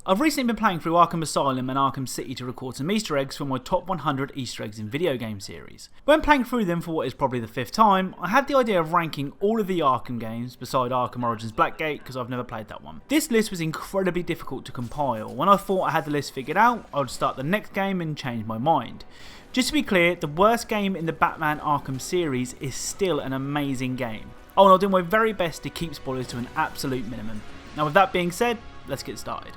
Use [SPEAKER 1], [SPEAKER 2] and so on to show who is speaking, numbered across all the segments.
[SPEAKER 1] I've recently been playing through Arkham Asylum and Arkham City to record some Easter eggs for my top 100 Easter eggs in video game series. When playing through them for what is probably the 5th time, I had the idea of ranking all of the Arkham games beside Arkham Origins Blackgate because I've never played that one. This list was incredibly difficult to compile. When I thought I had the list figured out, I would start the next game and change my mind. Just to be clear, the worst game in the Batman Arkham series is still an amazing game. Oh, and I'll do my very best to keep spoilers to an absolute minimum. Now with that being said, let's get started.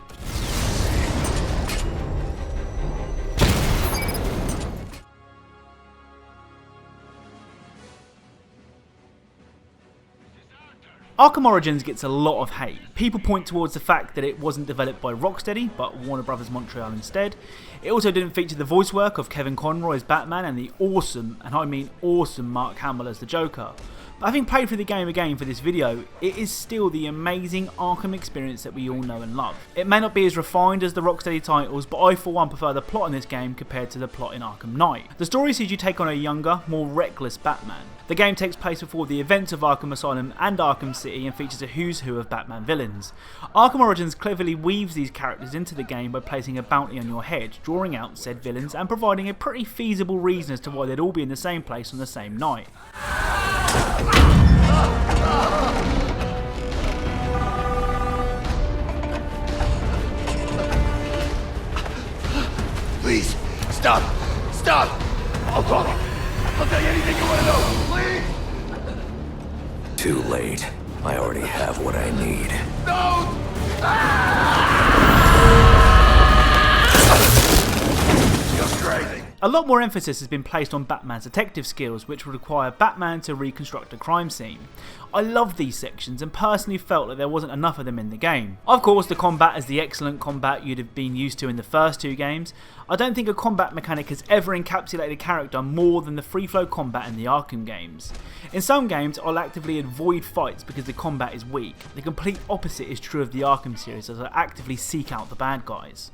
[SPEAKER 1] Arkham Origins gets a lot of hate. People point towards the fact that it wasn't developed by Rocksteady, but Warner Bros. Montreal instead. It also didn't feature the voice work of Kevin Conroy as Batman and the awesome, and I mean awesome, Mark Hamill as the Joker. But having played through the game again for this video, it is still the amazing Arkham experience that we all know and love. It may not be as refined as the Rocksteady titles, but I for one prefer the plot in this game compared to the plot in Arkham Knight. The story sees you take on a younger, more reckless Batman. The game takes place before the events of Arkham Asylum and Arkham City and features a who's who of Batman villains. Arkham Origins cleverly weaves these characters into the game by placing a bounty on your head, drawing out said villains and providing a pretty feasible reason as to why they'd all be in the same place on the same night.
[SPEAKER 2] Please, stop! Stop! I'll talk. I'll tell you anything you want to know, please!
[SPEAKER 3] Too late. I already have what I need.
[SPEAKER 2] No! You're crazy!
[SPEAKER 1] A lot more emphasis has been placed on Batman's detective skills, which would require Batman to reconstruct a crime scene. I love these sections and personally felt that there wasn't enough of them in the game. Of course, the combat is the excellent combat you'd have been used to in the first two games. I don't think a combat mechanic has ever encapsulated a character more than the free flow combat in the Arkham games. In some games, I'll actively avoid fights because the combat is weak. The complete opposite is true of the Arkham series, as I actively seek out the bad guys.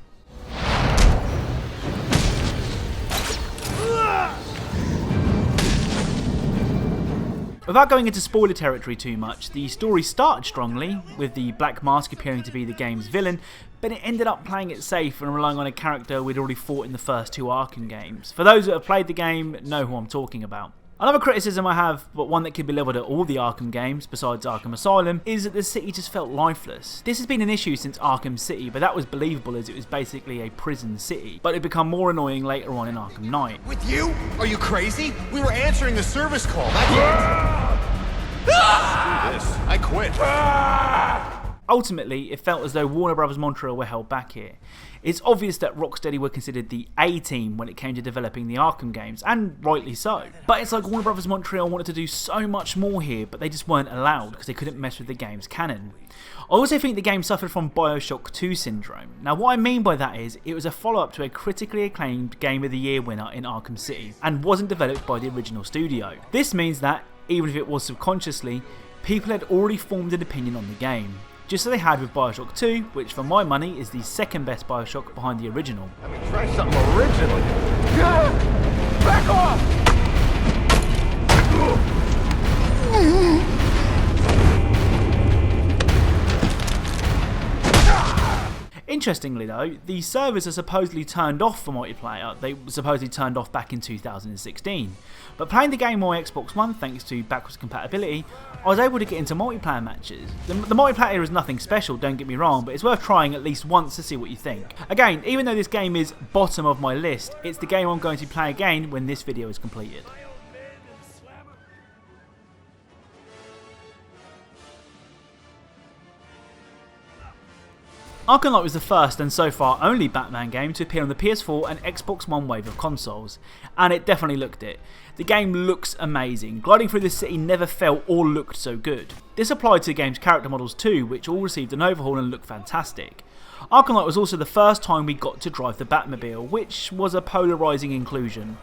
[SPEAKER 1] Without going into spoiler territory too much, the story started strongly, with the Black Mask appearing to be the game's villain, but it ended up playing it safe and relying on a character we'd already fought in the first two Arkham games. For those that have played the game, know who I'm talking about. Another criticism I have, but one that could be levelled at all the Arkham games, besides Arkham Asylum, is that the city just felt lifeless. This has been an issue since Arkham City, but that was believable as it was basically a prison city, but it became more annoying later on in Arkham Knight.
[SPEAKER 4] With you? Are you crazy? We were answering the service call. That's Screw this. I quit.
[SPEAKER 1] Ultimately, it felt as though Warner Bros. Montreal were held back here. It's obvious that Rocksteady were considered the A-team when it came to developing the Arkham games, and rightly so. But it's like Warner Bros. Montreal wanted to do so much more here, but they just weren't allowed because they couldn't mess with the game's canon. I also think the game suffered from Bioshock 2 syndrome. Now what I mean by that is, it was a follow-up to a critically acclaimed Game of the Year winner in Arkham City, and wasn't developed by the original studio. This means that, even if it was subconsciously, people had already formed an opinion on the game. Just as they had with Bioshock 2, which for my money is the second best Bioshock behind the original.
[SPEAKER 2] I mean, try something original. Back off!
[SPEAKER 1] Interestingly though, the servers are supposedly turned off for multiplayer. They were supposedly turned off back in 2016. But playing the game on Xbox One thanks to backwards compatibility, I was able to get into multiplayer matches. The multiplayer is nothing special, don't get me wrong, but it's worth trying at least once to see what you think. Again, even though this game is bottom of my list, it's the game I'm going to play again when this video is completed. Arkham Knight was the first and so far only Batman game to appear on the PS4 and Xbox One wave of consoles, and it definitely looked it. The game looks amazing. Gliding through the city never felt or looked so good. This applied to the game's character models too, which all received an overhaul and looked fantastic. Arkham Knight was also the first time we got to drive the Batmobile, which was a polarising inclusion.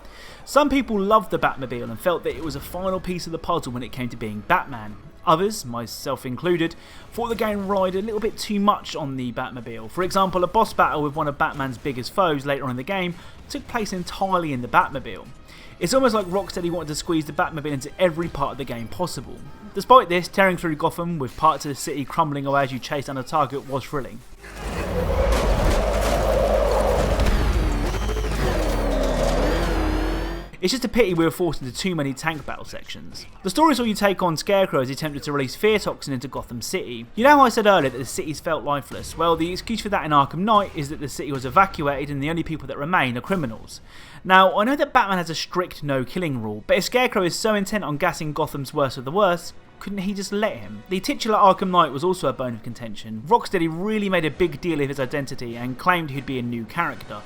[SPEAKER 1] Some people loved the Batmobile and felt that it was a final piece of the puzzle when it came to being Batman. Others, myself included, thought the game relied a little bit too much on the Batmobile. For example, a boss battle with one of Batman's biggest foes later on in the game took place entirely in the Batmobile. It's almost like Rocksteady wanted to squeeze the Batmobile into every part of the game possible. Despite this, tearing through Gotham with parts of the city crumbling away as you chase down a target was thrilling. It's just a pity we were forced into too many tank battle sections. The story saw you take on Scarecrow as he attempted to release fear toxin into Gotham City. You know how I said earlier that the cities felt lifeless? Well, the excuse for that in Arkham Knight is that the city was evacuated and the only people that remain are criminals. Now, I know that Batman has a strict no killing rule, but if Scarecrow is so intent on gassing Gotham's worst of the worst, couldn't he just let him? The titular Arkham Knight was also a bone of contention. Rocksteady really made a big deal of his identity and claimed he'd be a new character.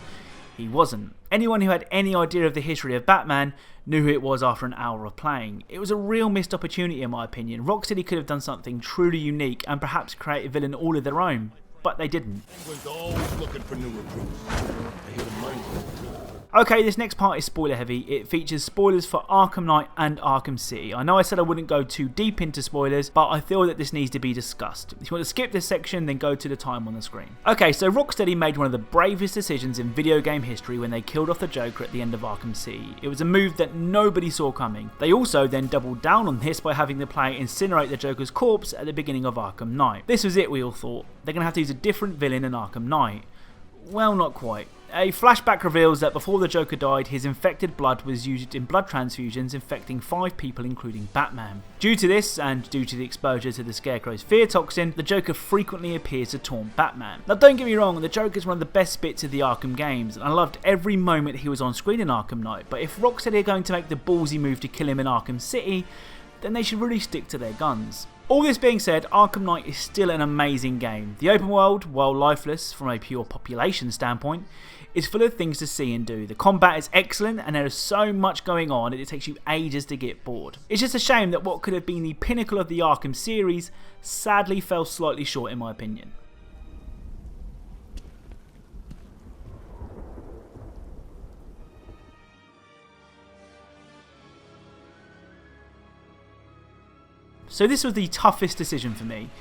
[SPEAKER 1] He wasn't. Anyone who had any idea of the history of Batman knew who it was after an hour of playing. It was a real missed opportunity in my opinion. Rocksteady could have done something truly unique and perhaps create a villain all of their own, but they didn't.
[SPEAKER 2] Penguin's always looking for new recruits. I hear the money's good too.
[SPEAKER 1] Okay, this next part is spoiler heavy. It features spoilers for Arkham Knight and Arkham City. I know I said I wouldn't go too deep into spoilers, but I feel that this needs to be discussed. If you want to skip this section, then go to the time on the screen. Okay, so Rocksteady made one of the bravest decisions in video game history when they killed off the Joker at the end of Arkham City. It was a move that nobody saw coming. They also then doubled down on this by having the player incinerate the Joker's corpse at the beginning of Arkham Knight. This was it, we all thought. They're going to have to use a different villain in Arkham Knight. Well, not quite. A flashback reveals that before the Joker died, his infected blood was used in blood transfusions, infecting 5 people including Batman. Due to this, and due to the exposure to the Scarecrow's fear toxin, the Joker frequently appears to taunt Batman. Now don't get me wrong, the Joker is one of the best bits of the Arkham games, and I loved every moment he was on screen in Arkham Knight, but if Rocksteady are going to make the ballsy move to kill him in Arkham City, then they should really stick to their guns. All this being said, Arkham Knight is still an amazing game. The open world, while lifeless from a pure population standpoint, is full of things to see and do. The combat is excellent and there is so much going on that it takes you ages to get bored. It's just a shame that what could have been the pinnacle of the Arkham series sadly fell slightly short in my opinion. So this was the toughest decision for me.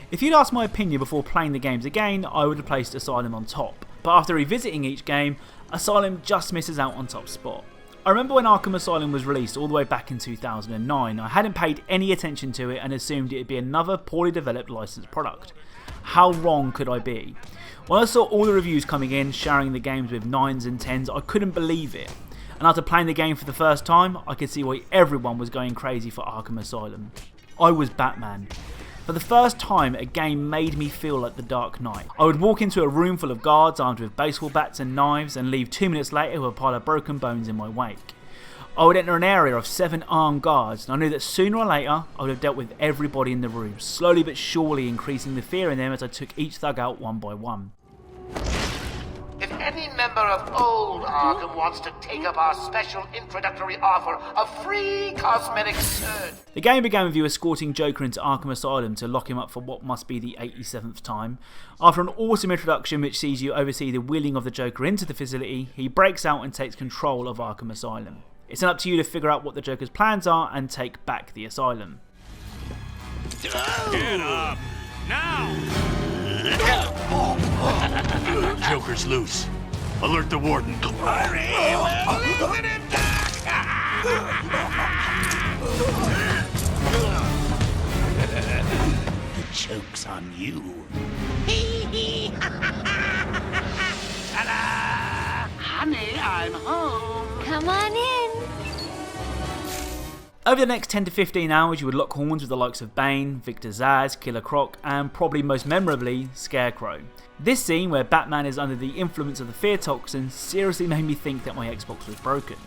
[SPEAKER 1] If you'd asked my opinion before playing the games again, I would have placed Asylum on top. But after revisiting each game, Asylum just misses out on top spot. I remember when Arkham Asylum was released all the way back in 2009, I hadn't paid any attention to it and assumed it would be another poorly developed licensed product. How wrong could I be? When I saw all the reviews coming in, sharing the games with 9s and 10s, I couldn't believe it. And after playing the game for the first time, I could see why everyone was going crazy for Arkham Asylum. I was Batman. For the first time, a game made me feel like the Dark Knight. I would walk into a room full of guards armed with baseball bats and knives and leave 2 minutes later with a pile of broken bones in my wake. I would enter an area of 7 armed guards and I knew that sooner or later I would have dealt with everybody in the room, slowly but surely increasing the fear in them as I took each thug out one by one.
[SPEAKER 5] If any member of old Arkham wants to take up our special introductory offer of free cosmetic surgery.
[SPEAKER 1] The game began with you escorting Joker into Arkham Asylum to lock him up for what must be the 87th time. After an awesome introduction which sees you oversee the wheeling of the Joker into the facility, he breaks out and takes control of Arkham Asylum. It's up to you to figure out what the Joker's plans are and take back the asylum.
[SPEAKER 2] Get up! Now! Joker's loose. Alert the warden. Hurry! We'll listen him back! The joke's on you. Ta-da! Honey, I'm home.
[SPEAKER 6] Come on in.
[SPEAKER 1] Over the next 10 to 15 hours you would lock horns with the likes of Bane, Victor Zsasz, Killer Croc and probably most memorably, Scarecrow. This scene where Batman is under the influence of the fear toxin seriously made me think that my Xbox was broken.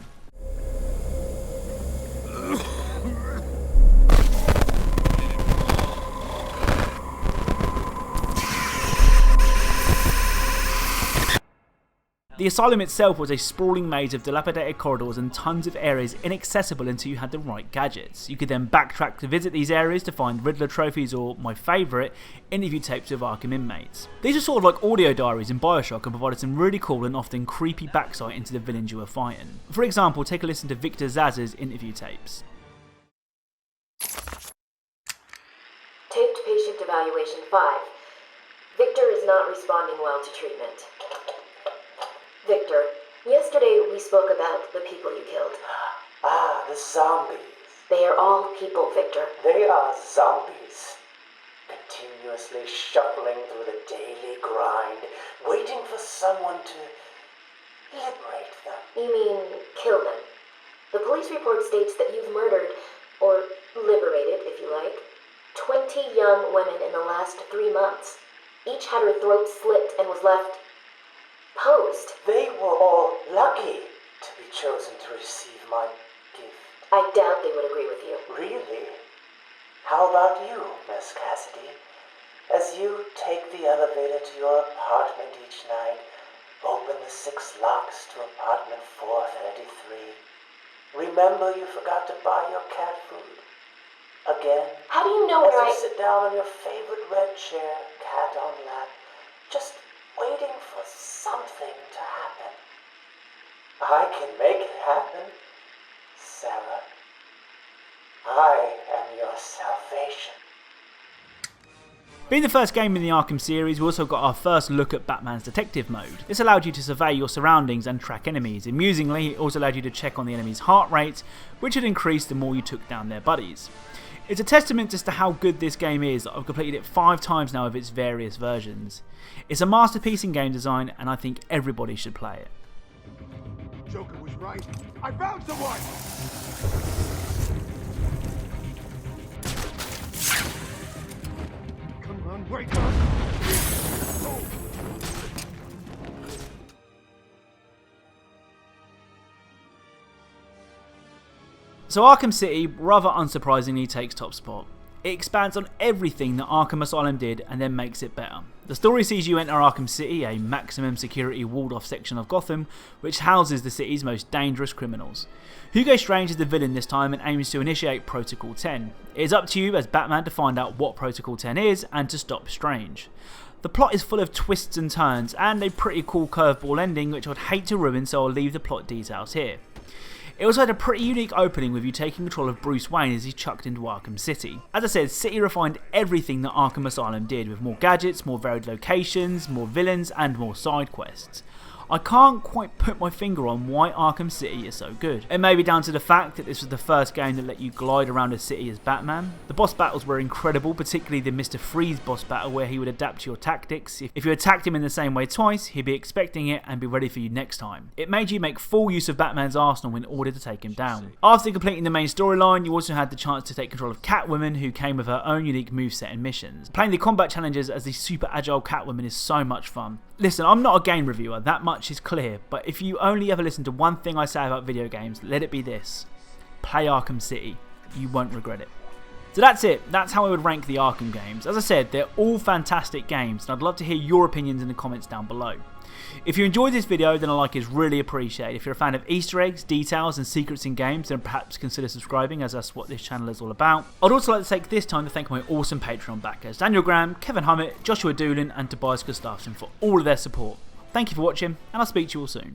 [SPEAKER 1] The asylum itself was a sprawling maze of dilapidated corridors and tons of areas inaccessible until you had the right gadgets. You could then backtrack to visit these areas to find Riddler trophies or, my favourite, interview tapes of Arkham inmates. These are sort of like audio diaries in Bioshock and provided some really cool and often creepy backsight into the villains you were fighting. For example, take a listen to Victor Zsasz's interview tapes.
[SPEAKER 7] Taped patient evaluation 5. Victor is not responding well to treatment. Victor, yesterday we spoke about the people you killed.
[SPEAKER 8] Ah, the zombies.
[SPEAKER 7] They are all people, Victor.
[SPEAKER 8] They are zombies. Continuously shuffling through the daily grind, waiting for someone to liberate them.
[SPEAKER 7] You mean kill them? The police report states that you've murdered, or liberated, if you like, 20 young women in the last 3 months. Each had her throat slit and was left posed.
[SPEAKER 8] They were all lucky to be chosen to receive my gift.
[SPEAKER 7] I doubt they would agree with you.
[SPEAKER 8] Really? How about you, Miss Cassidy? As you take the elevator to your apartment each night, open the 6 locks to apartment 433. Remember you forgot to buy your cat food. Again.
[SPEAKER 7] How do you know
[SPEAKER 8] as
[SPEAKER 7] where
[SPEAKER 8] you sit down on your favorite red chair, cat on lap, just waiting for something to happen. I can make it happen, Sarah. I am your salvation.
[SPEAKER 1] Being the first game in the Arkham series, we also got our first look at Batman's detective mode. This allowed you to survey your surroundings and track enemies. Amusingly, it also allowed you to check on the enemy's heart rate, which had increased the more you took down their buddies. It's a testament as to how good this game is. I've completed it 5 times now of its various versions. It's a masterpiece in game design, and I think everybody should play it.
[SPEAKER 2] Joker was right. I found someone! Come on, wake up! Oh.
[SPEAKER 1] So Arkham City, rather unsurprisingly, takes top spot. It expands on everything that Arkham Asylum did and then makes it better. The story sees you enter Arkham City, a maximum security walled off section of Gotham, which houses the city's most dangerous criminals. Hugo Strange is the villain this time and aims to initiate Protocol 10. It is up to you as Batman to find out what Protocol 10 is and to stop Strange. The plot is full of twists and turns and a pretty cool curveball ending which I'd hate to ruin, so I'll leave the plot details here. It also had a pretty unique opening with you taking control of Bruce Wayne as he's chucked into Arkham City. As I said, City refined everything that Arkham Asylum did, with more gadgets, more varied locations, more villains and more side quests. I can't quite put my finger on why Arkham City is so good. It may be down to the fact that this was the first game that let you glide around a city as Batman. The boss battles were incredible, particularly the Mr. Freeze boss battle where he would adapt to your tactics. If you attacked him in the same way twice, he'd be expecting it and be ready for you next time. It made you make full use of Batman's arsenal in order to take him down. After completing the main storyline, you also had the chance to take control of Catwoman, who came with her own unique moveset and missions. Playing the combat challenges as the super agile Catwoman is so much fun. Listen, I'm not a game reviewer, that much is clear, but if you only ever listen to one thing I say about video games, let it be this. Play Arkham City. You won't regret it. So that's it. That's how I would rank the Arkham games. As I said, they're all fantastic games, and I'd love to hear your opinions in the comments down below. If you enjoyed this video, then a like is really appreciated. If you're a fan of Easter eggs, details and secrets in games, then perhaps consider subscribing, as that's what this channel is all about. I'd also like to take this time to thank my awesome Patreon backers, Daniel Graham, Kevin Hummett, Joshua Doolin and Tobias Gustafsson for all of their support. Thank you for watching, and I'll speak to you all soon.